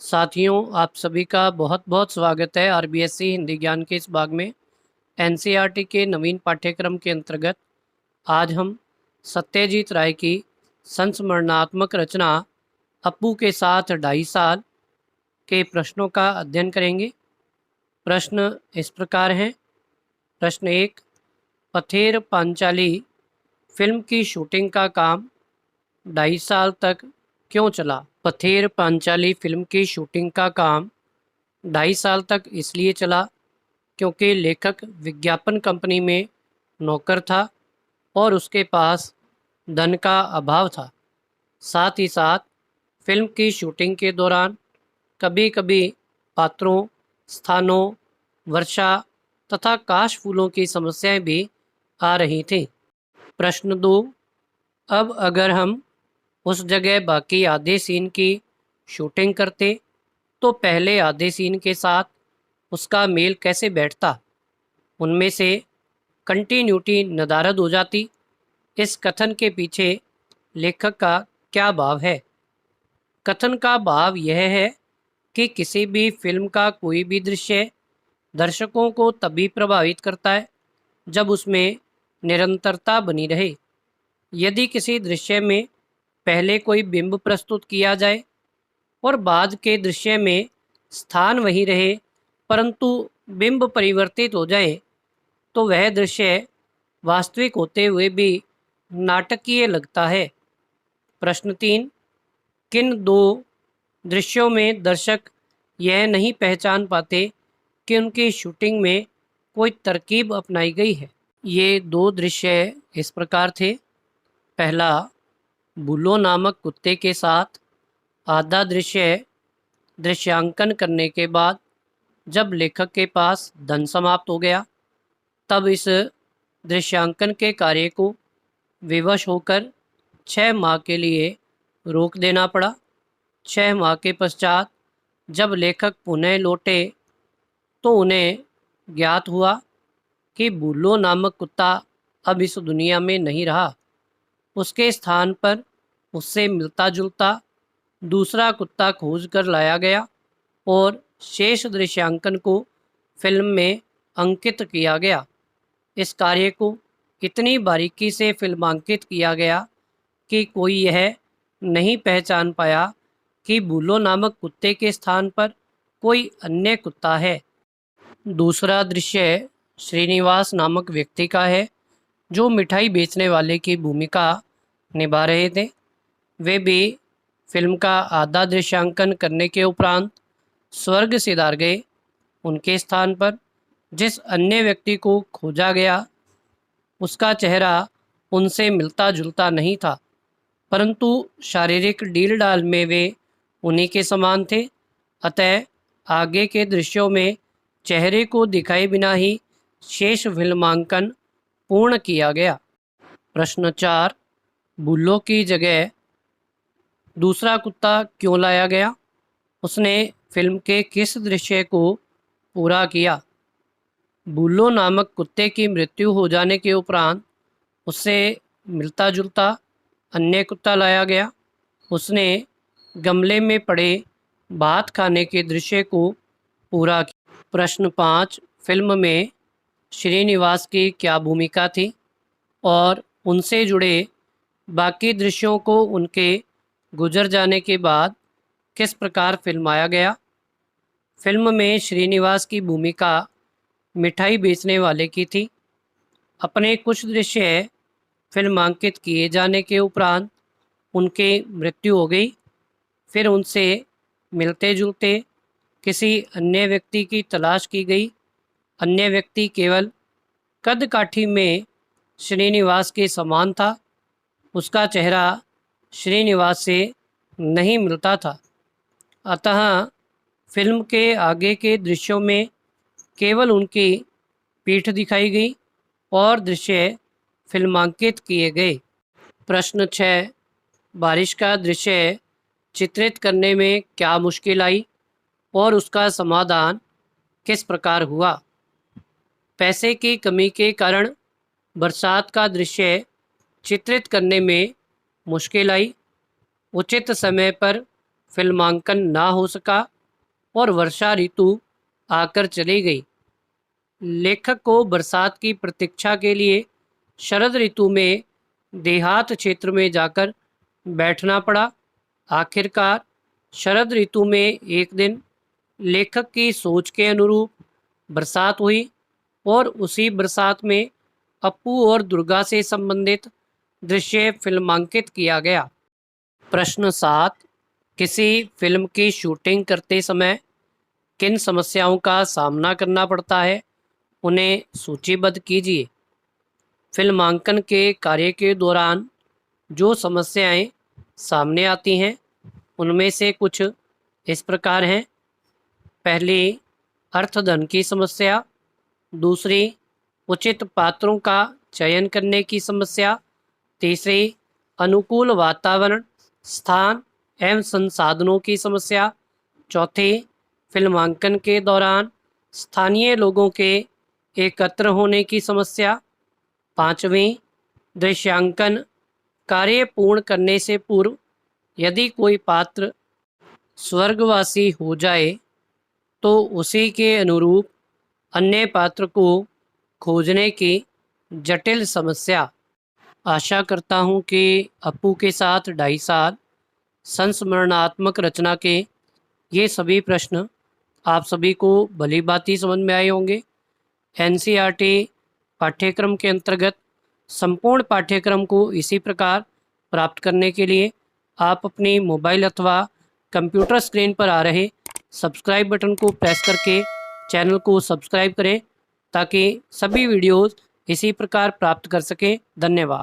साथियों, आप सभी का बहुत बहुत स्वागत है आरबीएससी हिंदी ज्ञान के इस भाग में। एनसीईआरटी के नवीन पाठ्यक्रम के अंतर्गत आज हम सत्यजीत राय की संस्मरणात्मक रचना अप्पू के साथ 2.5 साल के प्रश्नों का अध्ययन करेंगे। प्रश्न इस प्रकार हैं। प्रश्न 1, पथेर पांचाली फिल्म की शूटिंग का काम 2.5 साल तक क्यों चला? पथेर पांचाली फिल्म की शूटिंग का काम 2.5 साल तक इसलिए चला क्योंकि लेखक विज्ञापन कंपनी में नौकर था और उसके पास धन का अभाव था। साथ ही साथ फिल्म की शूटिंग के दौरान कभी कभी पात्रों, स्थानों, वर्षा तथा काश फूलों की समस्याएं भी आ रही थीं। प्रश्न 2, अब अगर हम उस जगह बाकी आधे सीन की शूटिंग करते तो पहले आधे सीन के साथ उसका मेल कैसे बैठता? उनमें से कंटिन्यूटी नदारद हो जाती। इस कथन के पीछे लेखक का क्या भाव है? कथन का भाव यह है कि किसी भी फिल्म का कोई भी दृश्य दर्शकों को तभी प्रभावित करता है जब उसमें निरंतरता बनी रहे। यदि किसी दृश्य में पहले कोई बिंब प्रस्तुत किया जाए और बाद के दृश्य में स्थान वही रहे परंतु बिंब परिवर्तित हो जाए तो वह दृश्य वास्तविक होते हुए भी नाटकीय लगता है। प्रश्न 3, किन दो दृश्यों में दर्शक यह नहीं पहचान पाते कि उनकी शूटिंग में कोई तरकीब अपनाई गई है? ये दो दृश्य इस प्रकार थे। पहला, बुलो नामक कुत्ते के साथ आधा दृश्य दृश्यांकन करने के बाद जब लेखक के पास धन समाप्त हो गया तब इस दृश्यांकन के कार्य को विवश होकर 6 माह के लिए रोक देना पड़ा। 6 माह के पश्चात जब लेखक पुनः लौटे तो उन्हें ज्ञात हुआ कि बुल्लो नामक कुत्ता अब इस दुनिया में नहीं रहा। उसके स्थान पर उससे मिलता जुलता दूसरा कुत्ता खोज कर लाया गया और शेष दृश्यांकन को फिल्म में अंकित किया गया। इस कार्य को इतनी बारीकी से फिल्मांकित किया गया कि कोई यह नहीं पहचान पाया कि बुलो नामक कुत्ते के स्थान पर कोई अन्य कुत्ता है। दूसरा दृश्य श्रीनिवास नामक व्यक्ति का है जो मिठाई बेचने वाले की भूमिका निभा रहे थे। वे भी फिल्म का आधा दृश्यांकन करने के उपरांत स्वर्ग सिधार गए। उनके स्थान पर जिस अन्य व्यक्ति को खोजा गया उसका चेहरा उनसे मिलता जुलता नहीं था परंतु शारीरिक डील डाल में वे उन्हीं के समान थे। अतः आगे के दृश्यों में चेहरे को दिखाए बिना ही शेष फिल्मांकन पूर्ण किया गया। प्रश्न 4, बुल्लो की जगह दूसरा कुत्ता क्यों लाया गया? उसने फिल्म के किस दृश्य को पूरा किया? बुल्लो नामक कुत्ते की मृत्यु हो जाने के उपरांत उससे मिलता जुलता अन्य कुत्ता लाया गया। उसने गमले में पड़े भात खाने के दृश्य को पूरा किया। प्रश्न 5, फिल्म में श्रीनिवास की क्या भूमिका थी और उनसे जुड़े बाकी दृश्यों को उनके गुजर जाने के बाद किस प्रकार फिल्माया गया? फिल्म में श्रीनिवास की भूमिका मिठाई बेचने वाले की थी। अपने कुछ दृश्य फिल्मांकित किए जाने के उपरांत उनके मृत्यु हो गई। फिर उनसे मिलते जुलते किसी अन्य व्यक्ति की तलाश की गई। अन्य व्यक्ति केवल कद काठी में श्रीनिवास के समान था। उसका चेहरा श्रीनिवास से नहीं मिलता था। अतः फिल्म के आगे के दृश्यों में केवल उनकी पीठ दिखाई गई और दृश्य फिल्मांकित किए गए। प्रश्न 6, बारिश का दृश्य चित्रित करने में क्या मुश्किल आई और उसका समाधान किस प्रकार हुआ? पैसे की कमी के कारण बरसात का दृश्य चित्रित करने में मुश्किल आई। उचित समय पर फिल्मांकन ना हो सका और वर्षा ऋतु आकर चली गई। लेखक को बरसात की प्रतीक्षा के लिए शरद ऋतु में देहात क्षेत्र में जाकर बैठना पड़ा। आखिरकार शरद ऋतु में एक दिन लेखक की सोच के अनुरूप बरसात हुई और उसी बरसात में अप्पू और दुर्गा से संबंधित दृश्य फिल्मांकित किया गया। प्रश्न 7, किसी फिल्म की शूटिंग करते समय किन समस्याओं का सामना करना पड़ता है, उन्हें सूचीबद्ध कीजिए। फिल्मांकन के कार्य के दौरान जो समस्याएं सामने आती हैं उनमें से कुछ इस प्रकार हैं। पहली, अर्थधन की समस्या। दूसरी, उचित पात्रों का चयन करने की समस्या। तीसरी, अनुकूल वातावरण, स्थान एवं संसाधनों की समस्या। चौथी, फिल्मांकन के दौरान स्थानीय लोगों के एकत्र होने की समस्या। पांचवीं, दृश्यांकन कार्य पूर्ण करने से पूर्व यदि कोई पात्र स्वर्गवासी हो जाए तो उसी के अनुरूप अन्य पात्र को खोजने की जटिल समस्या। आशा करता हूँ कि अप्पू के साथ 2.5 साल संस्मरणात्मक रचना के ये सभी प्रश्न आप सभी को भली भांति समझ में आए होंगे। एनसीईआरटी पाठ्यक्रम के अंतर्गत संपूर्ण पाठ्यक्रम को इसी प्रकार प्राप्त करने के लिए आप अपनी मोबाइल अथवा कंप्यूटर स्क्रीन पर आ रहे सब्सक्राइब बटन को प्रेस करके चैनल को सब्सक्राइब करें ताकि सभी वीडियोस इसी प्रकार प्राप्त कर सकें। धन्यवाद।